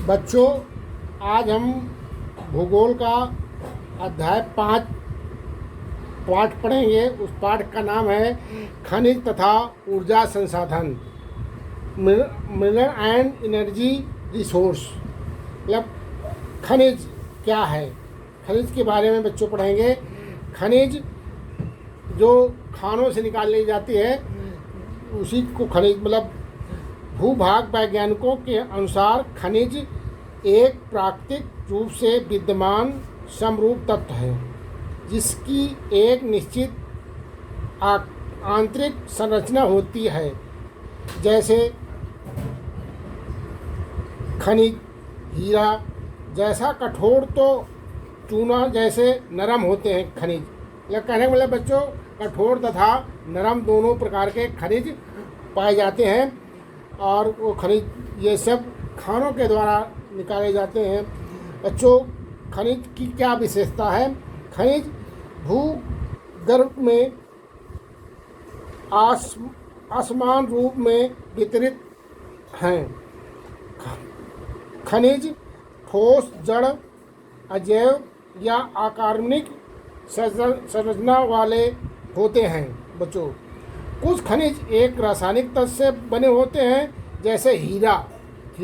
बच्चों, आज हम भूगोल का अध्याय 5 पाठ पढ़ेंगे। उस पाठ का नाम है खनिज तथा ऊर्जा संसाधन, मिनरल एंड एनर्जी रिसोर्स। मतलब खनिज क्या है, खनिज के बारे में बच्चों पढ़ेंगे। खनिज जो खानों से निकाल ली जाती है उसी को खनिज, मतलब भूभाग वैज्ञानिकों के अनुसार खनिज एक प्राकृतिक रूप से विद्यमान समरूप तत्व है जिसकी एक निश्चित आंतरिक संरचना होती है। जैसे खनिज हीरा जैसा कठोर तो चूना जैसे नरम होते हैं खनिज। कहने का मतलब बच्चों, कठोर तथा नरम दोनों प्रकार के खनिज पाए जाते हैं और वो खनिज ये सब खानों के द्वारा निकाले जाते हैं। बच्चों, खनिज की क्या विशेषता है? खनिज भूगर्भ में असमान रूप में वितरित हैं। खनिज ठोस, जड़, अजैव या अकार्बनिक संरचना वाले होते हैं। बच्चों, कुछ खनिज एक रासायनिक तत्व से बने होते हैं, जैसे हीरा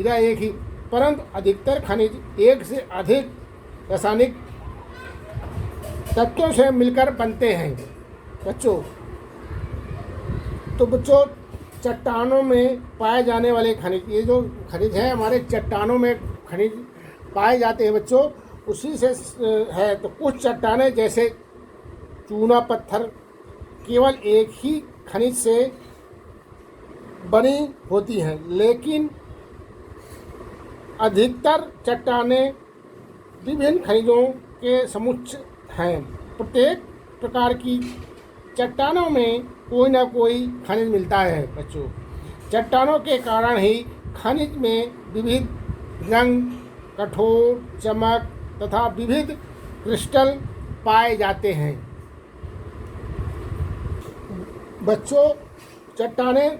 एक ही, परंतु अधिकतर खनिज एक से अधिक रासायनिक तत्वों से मिलकर बनते हैं। बच्चों, तो बच्चों, चट्टानों में पाए जाने वाले खनिज, ये जो खनिज हैं हमारे चट्टानों में खनिज पाए जाते हैं बच्चों, उसी से है। तो कुछ चट्टानें जैसे चूना पत्थर केवल एक ही खनिज से बनी होती हैं, लेकिन अधिकतर चट्टानें विभिन्न खनिजों के समुच्चय हैं। प्रत्येक प्रकार की चट्टानों में कोई ना कोई खनिज मिलता है। बच्चों, चट्टानों के कारण ही खनिज में विविध रंग, कठोर, चमक तथा विविध क्रिस्टल पाए जाते हैं। बच्चों, चट्टानें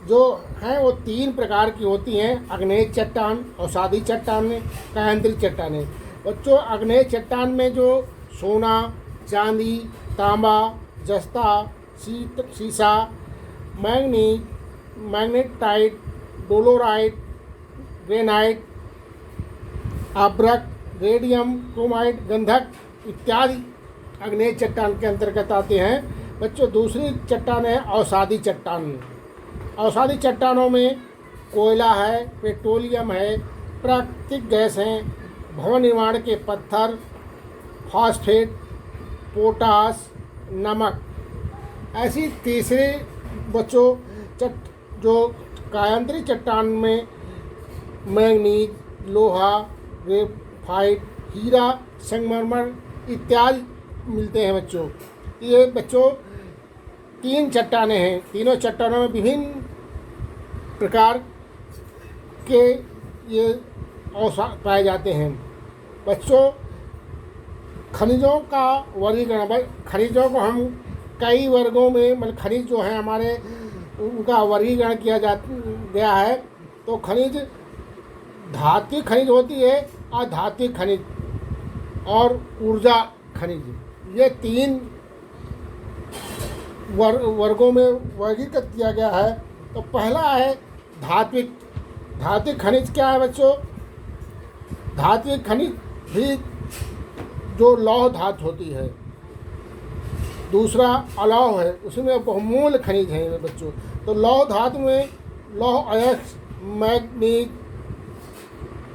जो हैं वो 3 प्रकार की होती हैं: आग्नेय चट्टान, अवसादी चट्टान, कायांतरित चट्टानें। बच्चों, आग्नेय चट्टान में जो सोना, चांदी, तांबा, जस्ता, सीसा, मैंगनीज, मैग्नेटाइट, डोलोराइट, ग्रेनाइट, आभ्रक, रेडियम, क्रोमाइट, गंधक इत्यादि आग्नेय चट्टान के अंतर्गत आते हैं। बच्चों, दूसरी चट्टान है अवसादी चट्टान। अवसादी चट्टानों में कोयला है, पेट्रोलियम है, प्राकृतिक गैस हैं, भवन निर्माण के पत्थर, फास्फेट, पोटास, नमक। ऐसी तीसरे बच्चों जो कायांतरित चट्टान में मैंगनीज, लोहा, ग्रेफाइट, हीरा, संगमरमर इत्यादि मिलते हैं। बच्चों, ये बच्चों 3 चट्टानें हैं। तीनों चट्टानों में विभिन्न प्रकार के ये अवसाद पाए जाते हैं। बच्चों, खनिजों का वर्गीकरण, खनिजों को हम कई वर्गों में, मतलब खनिज जो हैं हमारे उनका वर्गीकरण किया गया है। तो खनिज धात्विक खनिज होती है, अधात्विक खनिज और ऊर्जा खनिज, ये 3 वर्गों में वर्गीकृत किया गया है। तो पहला है धात्विक खनिज। क्या है बच्चों? धात्विक खनिज भी जो लौह धातु होती है। दूसरा अलौह है, उसमें बहुमूल्य खनिज हैं बच्चों। तो लौह धातु में लौह अयस्क, मैग्नीज,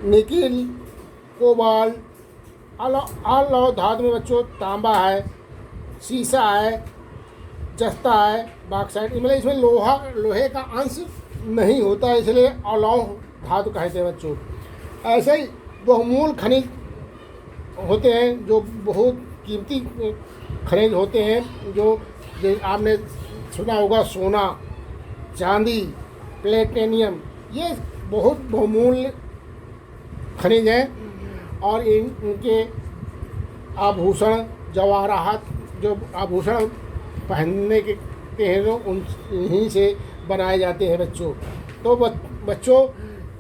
निकिल, कोबाल्ट। अलौह धातु में बच्चों तांबा है, सीसा है, जस्ता है, बॉक्साइट। मतलब इसमें लोहे का अंश नहीं होता है, इसलिए अलौह धातु कहते हैं बच्चों। ऐसे ही बहुमूल्य खनिज होते हैं जो बहुत कीमती खनिज होते हैं, जो आपने सुना होगा, सोना, चांदी, प्लेटिनियम, ये बहुत बहुमूल्य खनिज हैं। और इनके आभूषण, जवाहरात, जो आभूषण पहनने के हैं लोग, उन इन्हीं से बनाए जाते हैं बच्चों। तो बच्चों,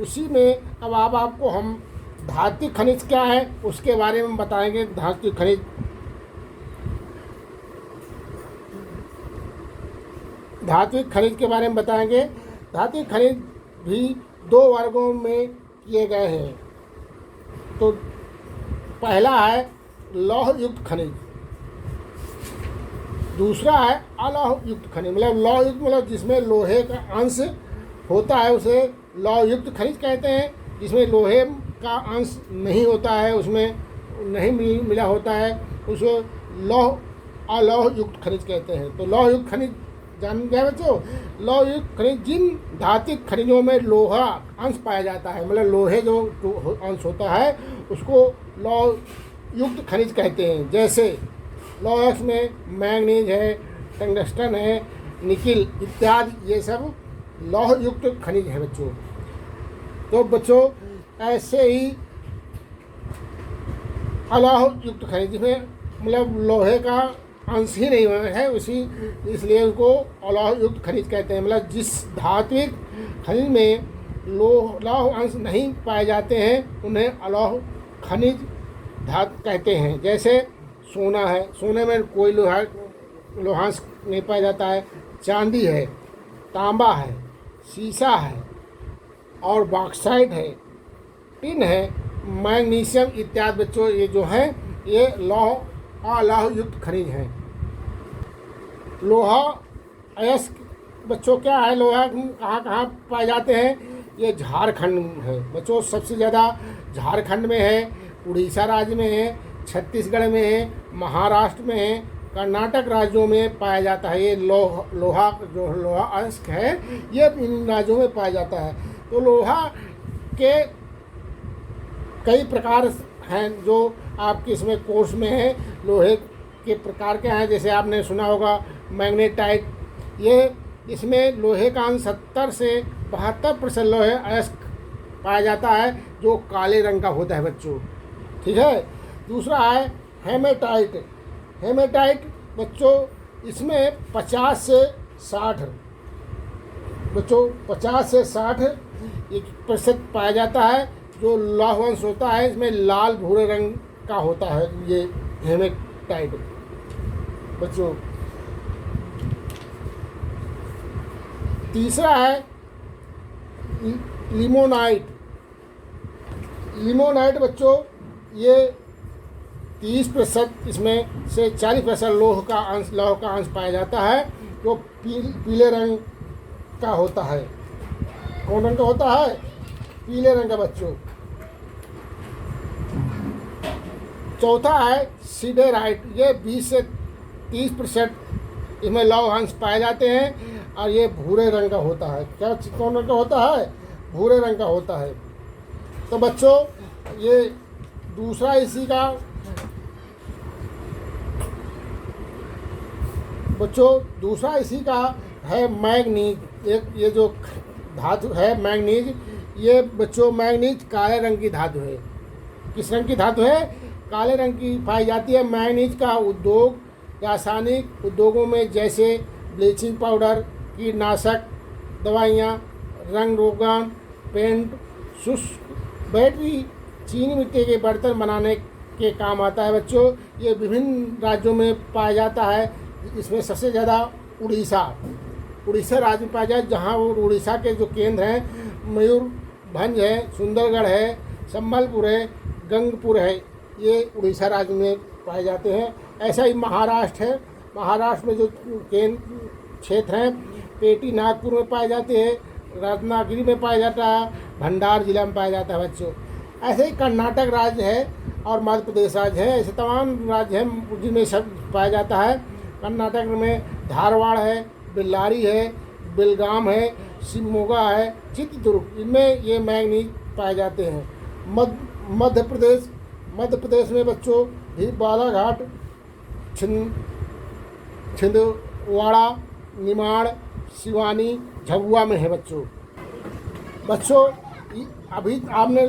उसी में अब आपको हम धात्विक खनिज क्या है उसके बारे में बताएंगे। धात्विक खनिज के बारे में बताएंगे। धात्विक खनिज भी 2 वर्गों में किए गए हैं। तो पहला है लौह युक्त खनिज, दूसरा है अलौह युक्त खनिज। मतलब लौह युक्त मतलब जिसमें लोहे का अंश होता है उसे लौह युक्त खनिज कहते हैं। जिसमें लोहे का अंश नहीं होता है, उसमें नहीं मिला होता है, उसे अलौह युक्त खनिज कहते हैं। तो लौह युक्त खनिज जान गए बच्चों। लौह युक्त खनिज जिन धात्विक खनिजों में लोहा अंश पाया जाता है, मतलब लोहे जो अंश होता है उसको लौह युक्त खनिज कहते हैं। जैसे लौह में मैंगनीज है, टंगस्टन है, निकिल इत्यादि, ये सब लौह युक्त खनिज है बच्चों। तो बच्चों ऐसे ही अलौह युक्त खनिज जिसमें मतलब लोहे का अंश ही नहीं है उसी, इसलिए उसको अलौह युक्त खनिज कहते हैं। मतलब जिस धात्विक खनिज में लौह अंश नहीं पाए जाते हैं उन्हें अलौह खनिज धातु कहते हैं। जैसे सोना है, सोने में कोई लोहांश नहीं पाया जाता है। चांदी है, तांबा है, सीसा है और बॉक्साइट है, टिन है, मैग्नीशियम इत्यादि बच्चों ये जो हैं ये अलौह युक्त खनिज हैं। लोहा अयस्क बच्चों क्या है, लोहा कहाँ पाए जाते हैं? ये झारखंड है बच्चों, सबसे ज़्यादा झारखंड में है, उड़ीसा राज्य में है, छत्तीसगढ़ में है, महाराष्ट्र में है, कर्नाटक राज्यों में पाया जाता है। ये लोहा जो लोहा अयस्क है ये इन राज्यों में पाया जाता है। तो लोहा के कई प्रकार हैं जो आपके इसमें कोर्स में है। लोहे के प्रकार के हैं, जैसे आपने सुना होगा मैग्नेटाइट, ये इसमें लोहे का अंश 70 से 72% लोहे अयस्क पाया जाता है जो काले रंग का होता है बच्चों, ठीक है। दूसरा है हेमेटाइट। हेमेटाइट बच्चों इसमें 50 से 60 बच्चों 50 से 60% पाया जाता है। जो लौह अंश होता है इसमें लाल भूरे रंग का होता है ये हेमेटाइट बच्चों। तीसरा है लिमोनाइट। लिमोनाइट बच्चों ये 30% इसमें से 40% लौह का अंश पाया जाता है जो पीले रंग का होता है। कौन रंग का होता है? पीले रंग का बच्चों। चौथा है सिडेराइट। ये 20 से 30% इसमें लौह अंश पाए जाते हैं और ये भूरे रंग का होता है। क्या कौन रंग का होता है? भूरे रंग का होता है। तो बच्चों ये दूसरा इसी का है मैग्नीज। ये जो धातु है मैग्नीज, ये बच्चों मैग्नीज काले रंग की धातु है। किस रंग की धातु है? काले रंग की पाई जाती है। मैग्नीज का उद्योग रासायनिक उद्योगों में जैसे ब्लीचिंग पाउडर, कीटनाशक दवाइयाँ, रंग रोगन, पेंट, शुष्क बैटरी, चीनी मिट्टी के बर्तन बनाने के काम आता है बच्चों। ये विभिन्न राज्यों में पाया जाता है। इसमें सबसे ज़्यादा उड़ीसा राज्य में पाया जाए, जहाँ वो उड़ीसा के जो केंद्र हैं मयूरभंज है, सुंदरगढ़ है, संबलपुर है, गंगपुर है, ये उड़ीसा राज्य में पाए जाते हैं। ऐसा ही महाराष्ट्र है। महाराष्ट्र में जो केंद्र क्षेत्र हैं पेटी नागपुर में पाए जाते हैं, रत्नागिरी में पाया जाता है, भंडार जिला में पाया जाता है बच्चों। ऐसे ही कर्नाटक राज्य है और मध्य प्रदेश राज्य है। ऐसे तमाम राज्य हैं जिनमें सब पाया जाता है। कर्नाटक में धारवाड़ है, बेल्लारी है, बेलगाम है, शिवमोगा है, चित्रदुर्ग, इनमें ये मैग्नीज पाए जाते हैं। मध्य प्रदेश में बच्चों भी बालाघाट, छिंदवाड़ा, निमाड़, सिवानी, झाबुआ में है बच्चों। अभी आपने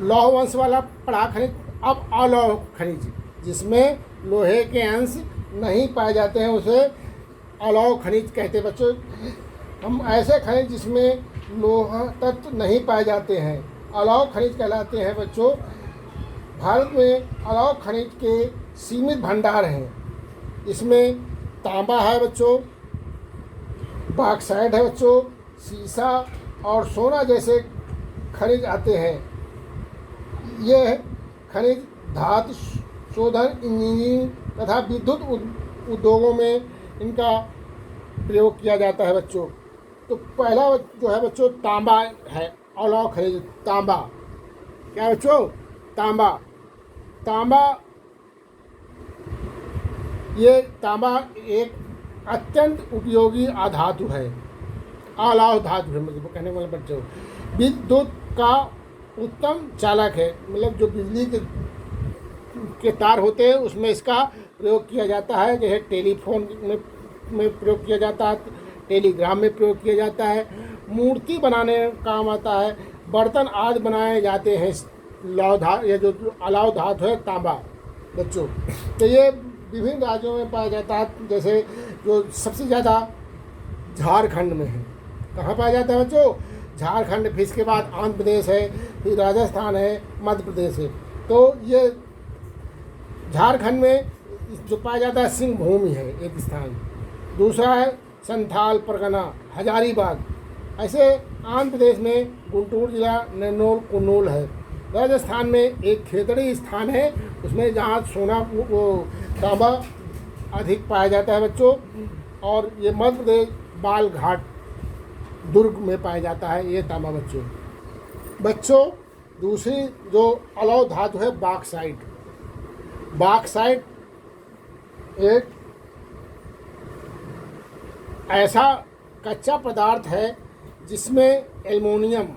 लौह वंश वाला पढ़ा खनिज, अब अलौह खनिज जिसमें लोहे के अंश नहीं पाए जाते हैं उसे अलौह खनिज कहते हैं बच्चों। हम ऐसे खनिज जिसमें लोह तत्व नहीं पाए जाते हैं। अलौह खनिज कहलाते हैं बच्चों। भारत में अलौह खनिज के सीमित भंडार हैं। इसमें तांबा है बच्चों, बॉक्साइट है बच्चों, सीसा और सोना जैसे खनिज आते हैं। यह खनिज धातु शोधन, इंजीनियरिंग तथा विद्युत उद्योगों में इनका प्रयोग किया जाता है बच्चों। तो पहला जो है बच्चों तांबा है, अलौह खनिज तांबा। क्या है बच्चों? तांबा। तांबा, ये तांबा एक अत्यंत उपयोगी अधातु है, अलौह धातु है, मतलब कहने वाले बच्चों। विद्युत का उत्तम चालक है, मतलब जो बिजली के तार होते हैं उसमें इसका प्रयोग किया जाता है। जैसे टेलीफोन में प्रयोग किया जाता है, टेलीग्राम में प्रयोग किया जाता है, मूर्ति बनाने काम आता है, बर्तन आदि बनाए जाते हैं। ये जो अलौह धातु है तांबा बच्चों। तो ये विभिन्न राज्यों में पाया जाता है। जैसे जो सबसे ज़्यादा झारखंड में है। कहाँ पाया जाता है बच्चों? झारखंड, फिर इसके बाद आंध्र प्रदेश है, फिर राजस्थान है, मध्य प्रदेश है। तो ये झारखंड में जो पाया जाता है सिंह भूमि है एक स्थान। दूसरा है संथाल परगना, हजारीबाग। ऐसे आंध्र प्रदेश में गुंटूर जिला, नैनोल, कुन्नूल है। राजस्थान में एक खेतड़ी स्थान है, उसमें जहाँ सोना वो तांबा अधिक पाया जाता है बच्चों। और ये मध्य प्रदेश बालघाट, दुर्ग में पाया जाता है ये तांबा बच्चों। दूसरी जो अलौह धातु है बॉक्साइट। बॉक्साइट एक ऐसा कच्चा पदार्थ है जिसमें एल्युमिनियम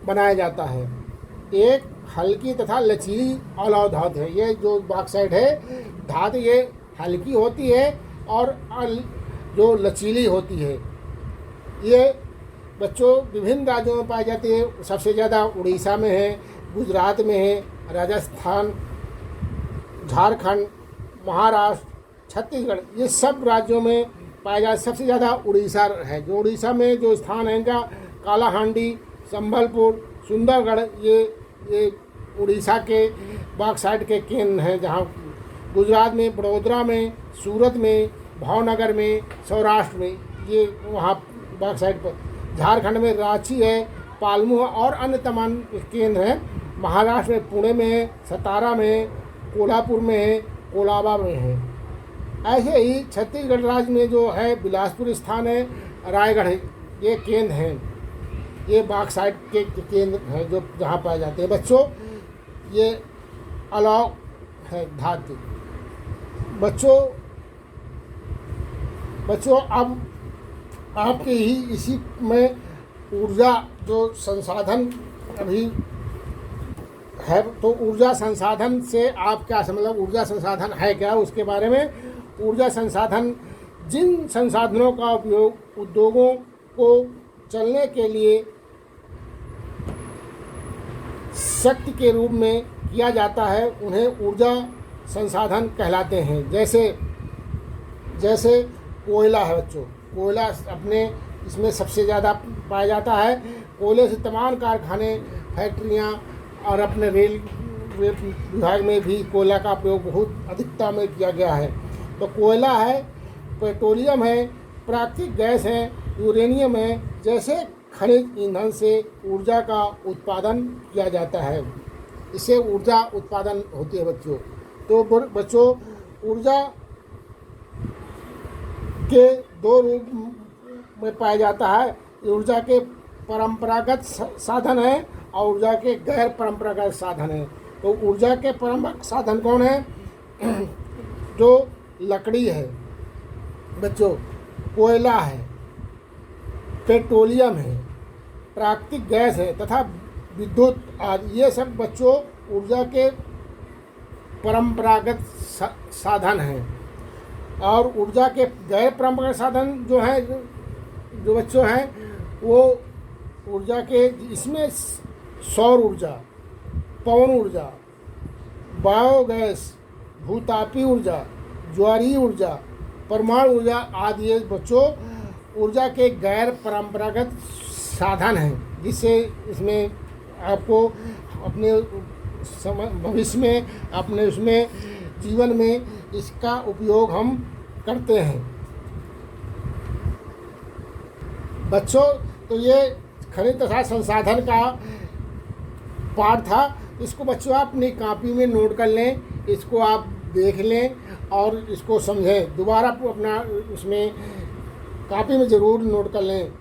बनाया जाता है। एक हल्की तथा लचीली अलौह धातु है। ये जो बॉक्साइट है धातु, ये हल्की होती है और जो लचीली होती है। ये बच्चों विभिन्न राज्यों में पाई जाती है। सबसे ज़्यादा उड़ीसा में है, गुजरात में है, राजस्थान, झारखंड, महाराष्ट्र, छत्तीसगढ़, ये सब राज्यों में पाया जाता है। सबसे ज़्यादा उड़ीसा है। जो उड़ीसा में जो स्थान है इनका कालाहांडी, संबलपुर, सुंदरगढ़, ये उड़ीसा के बॉक्साइट के केंद्र हैं। जहाँ गुजरात में बड़ोदरा में, सूरत में, भावनगर में, सौराष्ट्र में ये वहाँ बॉक्साइट पर। झारखंड में रांची है, पालमू और अन्य तमाम केंद्र हैं। महाराष्ट्र में पुणे में है, सतारा में, कोल्हापुर में है, कोलाबा में है। ऐसे ही छत्तीसगढ़ राज्य में जो है बिलासपुर स्थान है, रायगढ़ है, ये केंद्र हैं। ये बॉक्साइट के केंद्र हैं जो जहाँ पाए जाते हैं बच्चों। ये अलौह है धातु बच्चों। अब आपके ही इसी में ऊर्जा जो संसाधन अभी है, तो ऊर्जा संसाधन से आप क्या मतलब ऊर्जा संसाधन है क्या, उसके बारे में। ऊर्जा संसाधन जिन संसाधनों का उपयोग उद्योगों को चलने के लिए शक्ति के रूप में किया जाता है उन्हें ऊर्जा संसाधन कहलाते हैं। जैसे कोयला है बच्चों। कोयला अपने इसमें सबसे ज़्यादा पाया जाता है। कोयले से तमाम कारखाने, फैक्ट्रियाँ और अपने रेल विभाग में भी कोयला का प्रयोग बहुत अधिकता में किया गया है। तो कोयला है, पेट्रोलियम है, प्राकृतिक गैस है, यूरेनियम है, जैसे खनिज ईंधन से ऊर्जा का उत्पादन किया जाता है। इससे ऊर्जा उत्पादन होती है बच्चों। तो बच्चों ऊर्जा के दो रूप में पाया जाता है। ऊर्जा के परंपरागत साधन है और ऊर्जा के गैर परंपरागत साधन है। तो ऊर्जा के परंपरागत साधन कौन है? जो लकड़ी है बच्चों, कोयला है, पेट्रोलियम है, प्राकृतिक गैस है तथा विद्युत आदि, ये सब बच्चों ऊर्जा के परंपरागत साधन हैं। और ऊर्जा के गैर परंपरागत साधन जो हैं, जो बच्चों हैं, वो ऊर्जा के इसमें सौर ऊर्जा, पवन ऊर्जा, बायोगैस, भूतापी ऊर्जा, ज्वारीय ऊर्जा, परमाणु ऊर्जा आदि ये बच्चों ऊर्जा के गैर परंपरागत साधन हैं। जिससे इसमें आपको अपने भविष्य में अपने उसमें जीवन में इसका उपयोग हम करते हैं। बच्चों, तो ये खनिज तथा संसाधन का पाठ था। इसको बच्चों आप अपनी कॉपी में नोट कर लें, इसको आप देख लें और इसको समझें। दोबारा अपना उसमें कॉपी में ज़रूर नोट कर लें।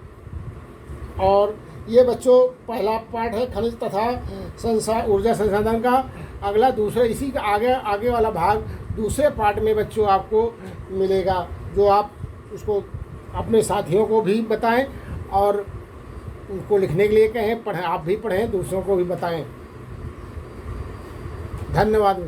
और ये बच्चों पहला पार्ट है खनिज तथा ऊर्जा संसाधन का। अगला दूसरा इसी का आगे वाला भाग दूसरे पार्ट में बच्चों आपको मिलेगा, जो आप उसको अपने साथियों को भी बताएं और उनको लिखने के लिए कहें, आप भी पढ़ें, दूसरों को भी बताएं। धन्यवाद।